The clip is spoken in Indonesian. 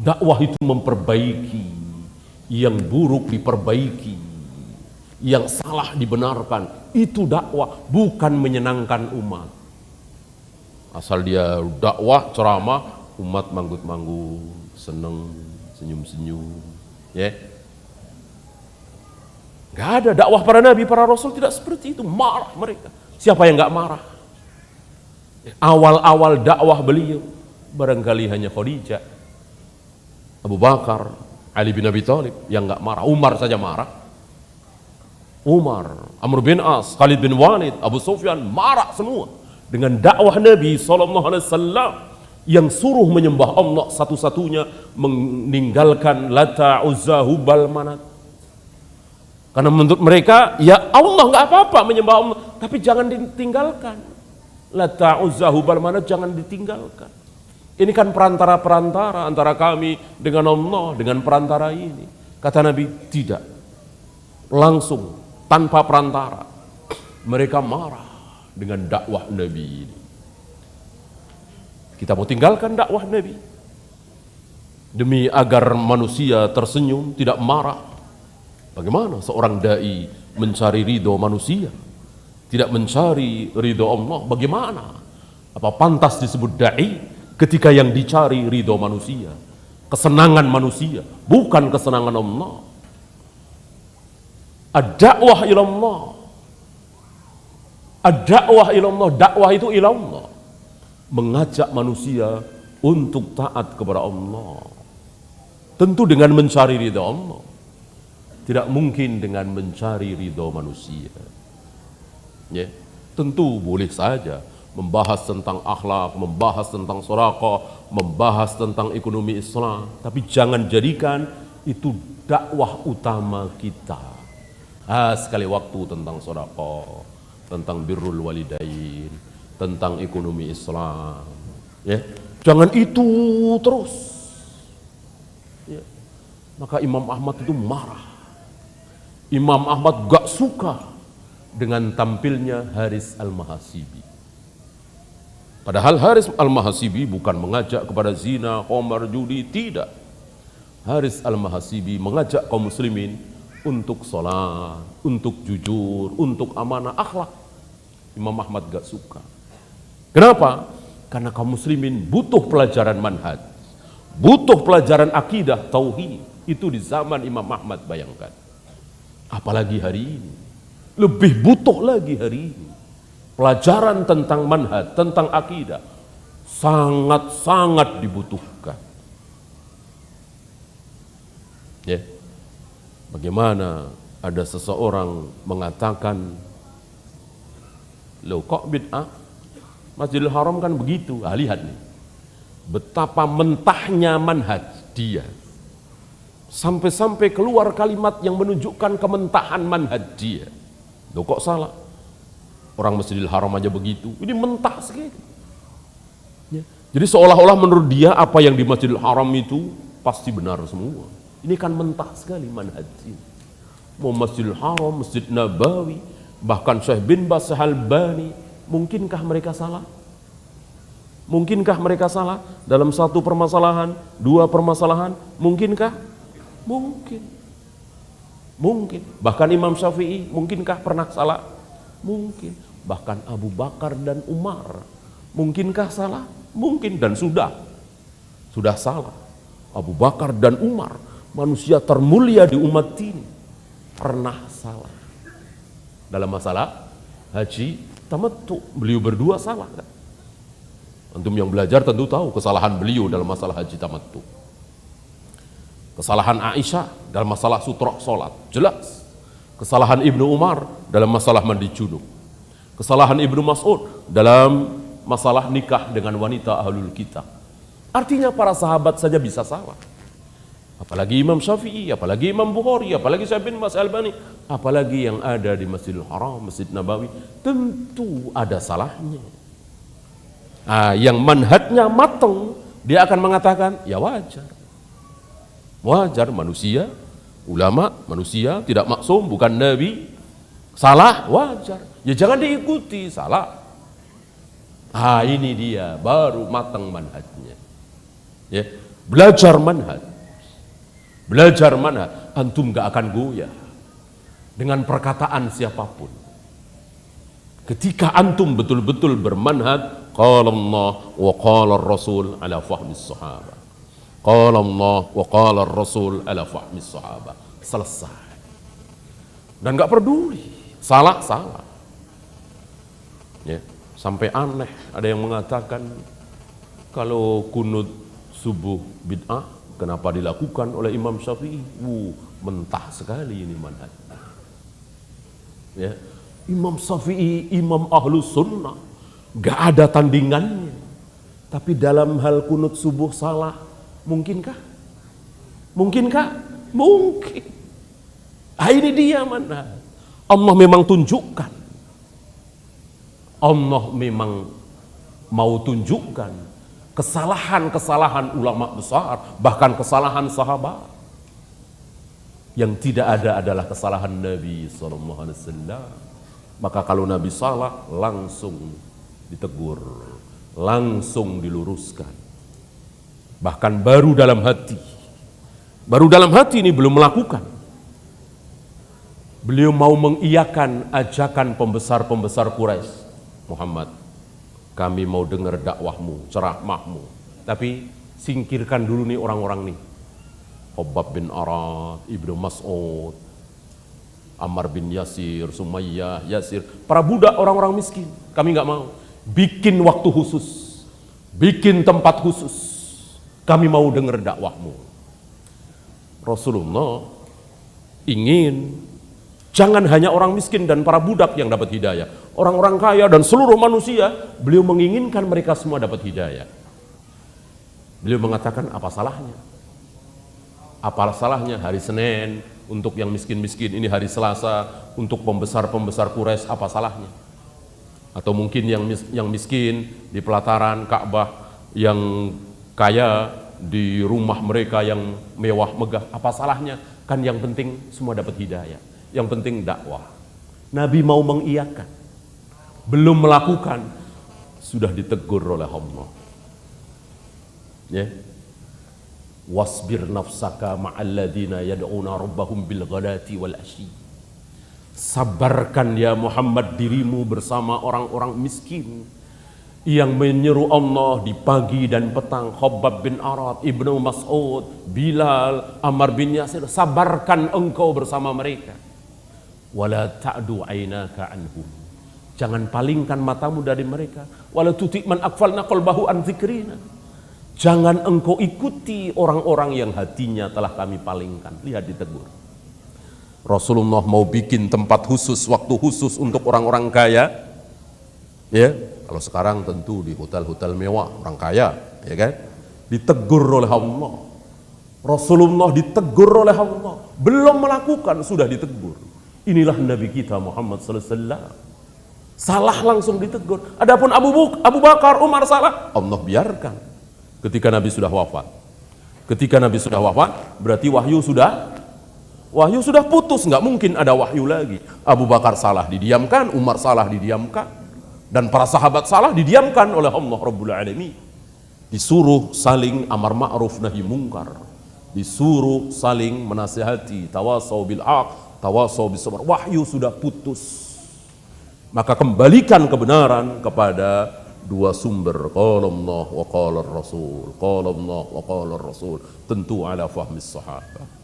Dakwah itu memperbaiki, yang buruk diperbaiki, yang salah dibenarkan. Itu dakwah, bukan menyenangkan umat. Asal dia dakwah, ceramah, umat manggut-manggut, seneng, senyum-senyum, ya. Gak ada dakwah para nabi, para rasul tidak seperti itu. Marah mereka. Siapa yang gak marah? Awal-awal dakwah beliau barangkali hanya Khadijah, Abu Bakar, Ali bin Abi Thalib yang gak marah. Umar saja marah. Umar, Amr bin As, Khalid bin Walid, Abu Sufyan marah semua dengan dakwah Nabi SAW yang suruh menyembah Allah satu-satunya, meninggalkan Lata, Uzza, Hubal, Manat. Karena menurut mereka, ya Allah nggak apa-apa menyembah Allah, tapi jangan ditinggalkan. Lata, Uzza, Hubal, Manat jangan ditinggalkan. Ini kan perantara-perantara antara kami dengan Allah, dengan perantara ini. Kata Nabi, tidak. Langsung, tanpa perantara. Mereka marah dengan dakwah Nabi ini. Kita mau tinggalkan dakwah Nabi demi agar manusia tersenyum, tidak marah. Bagaimana seorang dai mencari ridho manusia, tidak mencari ridho Allah? Bagaimana? Apa pantas disebut dai ketika yang dicari ridho manusia, kesenangan manusia, bukan kesenangan Allah? Ad-da'wah ilallah, ad-da'wah ilallah, dakwah itu ilallah, mengajak manusia untuk taat kepada Allah, tentu dengan mencari ridha Allah, tidak mungkin dengan mencari ridha manusia. Ya, tentu boleh saja membahas tentang akhlak, membahas tentang sedekah, membahas tentang ekonomi Islam, tapi jangan jadikan itu dakwah utama kita. Sekali waktu tentang sedekah, tentang birrul walidain, tentang ekonomi Islam, ya. Jangan itu terus, ya. Maka Imam Ahmad itu marah. Imam Ahmad gak suka dengan tampilnya Haris Al-Mahasibi. Padahal Haris Al-Mahasibi bukan mengajak kepada zina, khamar, judi, tidak. Haris Al-Mahasibi mengajak kaum muslimin untuk sholat, untuk jujur, untuk amanah, akhlak. Imam Ahmad gak suka. Kenapa? Karena kaum muslimin butuh pelajaran manhaj, butuh pelajaran akidah, tauhid. Itu di zaman Imam Ahmad, bayangkan. Apalagi hari ini, lebih butuh lagi hari ini. Pelajaran tentang manhaj, tentang akidah, sangat-sangat dibutuhkan. Ya. Bagaimana ada seseorang mengatakan, loh kok bid'ah? Masjidil Haram kan begitu. Lihat nih, betapa mentahnya manhaj dia. Sampai-sampai keluar kalimat yang menunjukkan kementahan manhaj dia. Loh kok salah? Orang Masjidil Haram aja begitu. Ini mentah sekali. Ya. Jadi seolah-olah menurut dia apa yang di Masjidil Haram itu pasti benar semua. Ini kan mentah sekali manhaj ini. Mau Masjidil Haram, Masjid Nabawi, bahkan Syekh bin Baz, Syekh Albani, mungkinkah mereka salah? Mungkinkah mereka salah dalam satu permasalahan, dua permasalahan? Mungkinkah? Mungkin. Mungkin. Bahkan Imam Syafi'i, mungkinkah pernah salah? Mungkin. Bahkan Abu Bakar dan Umar, mungkinkah salah? Mungkin, dan sudah salah. Abu Bakar dan Umar, manusia termulia di umat ini, pernah salah dalam masalah haji tamattu. Beliau berdua salah kan? Antum yang belajar tentu tahu kesalahan beliau dalam masalah haji tamattu. Kesalahan Aisyah dalam masalah sutra sholat, jelas. Kesalahan Ibnu Umar dalam masalah mandi junub. Kesalahan Ibnu Mas'ud dalam masalah nikah dengan wanita ahlul kitab. Artinya para sahabat saja bisa salah. Apalagi Imam Syafi'i, apalagi Imam Bukhari, apalagi Syekh bin Baz, Albani, apalagi yang ada di Masjidil Haram, Masjid Nabawi, tentu ada salahnya. Yang manhajnya matang, dia akan mengatakan, ya wajar. Wajar, manusia, ulama, manusia, tidak maksum, bukan nabi, salah, wajar. Ya jangan diikuti, salah. Ini dia, baru matang manhajnya. Ya. Belajar manhaj. Belajar manhaj. Antum gak akan goyah dengan perkataan siapapun. Ketika antum betul-betul bermanhaj, qala Allah wa qala Rasul ala fahmi sahabat. Qala Allah wa qala Rasul ala fahmi sahabat. Selesai. Dan gak peduli. Salah. Ya, sampai aneh ada yang mengatakan kalau kunut subuh bid'ah, kenapa dilakukan oleh Imam Syafi'i? Mentah sekali ini manhaj. Ya, Imam Syafi'i, Imam Ahlus Sunnah, gak ada tandingannya. Tapi dalam hal kunut subuh salah, mungkinkah? Mungkinkah? Mungkin. Ini dia manhaj. Allah memang tunjukkan. Allah memang mau tunjukkan kesalahan-kesalahan ulama besar, bahkan kesalahan sahabat. Yang tidak ada adalah kesalahan Nabi SAW. Maka kalau Nabi salah, langsung ditegur, langsung diluruskan. Bahkan baru dalam hati ini belum melakukan. Beliau mau mengiyakan ajakan pembesar-pembesar Quraisy. Muhammad, kami mau dengar dakwahmu, ceramahmu. Tapi singkirkan dulu nih orang-orang nih. Khabbab bin Arad, Ibnu Mas'ud, Ammar bin Yasir, Sumayyah, Yasir. Para budak orang-orang miskin. Kami nggak mau. Bikin waktu khusus. Bikin tempat khusus. Kami mau dengar dakwahmu. Rasulullah ingin jangan hanya orang miskin dan para budak yang dapat hidayah. Orang-orang kaya dan seluruh manusia, beliau menginginkan mereka semua dapat hidayah. Beliau mengatakan, apa salahnya? Apa salahnya hari Senin untuk yang miskin-miskin, ini hari Selasa untuk pembesar-pembesar Quraisy, apa salahnya? Atau mungkin yang miskin di pelataran Ka'bah, yang kaya di rumah mereka yang mewah megah, apa salahnya? Kan yang penting semua dapat hidayah. Yang penting dakwah. Nabi mau mengiyakan, belum melakukan, sudah ditegur oleh Allah. Ya. Wasbir nafsaka ma'alladina yad'una rabbahum bil ghadati wal asyi. Sabarkan ya Muhammad dirimu bersama orang-orang miskin yang menyeru Allah di pagi dan petang. Khabbab bin Arad, Ibnu Mas'ud, Bilal, Ammar bin Yasir. Sabarkan engkau bersama mereka. Wala ta'du aynaka anhum. Jangan palingkan matamu dari mereka. Wala tuti man aghfalna qalbahu an dzikrina. Jangan engkau ikuti orang-orang yang hatinya telah kami palingkan. Lihat ditegur. Rasulullah mau bikin tempat khusus, waktu khusus untuk orang-orang kaya. Ya, kalau sekarang tentu di hotel-hotel mewah orang kaya, ya kan? Ditegur oleh Allah. Rasulullah ditegur oleh Allah. Belum melakukan sudah ditegur. Inilah Nabi kita Muhammad sallallahu alaihi wasallam. Salah langsung ditegur. Adapun Abu Bakar, Umar salah, Allah biarkan. Ketika Nabi sudah wafat. Ketika Nabi sudah wafat, berarti wahyu sudah putus, nggak mungkin ada wahyu lagi. Abu Bakar salah didiamkan, Umar salah didiamkan, dan para sahabat salah didiamkan oleh Allah Rabbul Alamin. Disuruh saling amar ma'ruf nahi mungkar. Disuruh saling menasihati, tawasau bil haq, tawasau bis sabr. Wahyu sudah putus. Maka kembalikan kebenaran kepada dua sumber, qala Allah wa qala Rasul, qala Allah wa qala Rasul, tentu ala fahmi sahabat.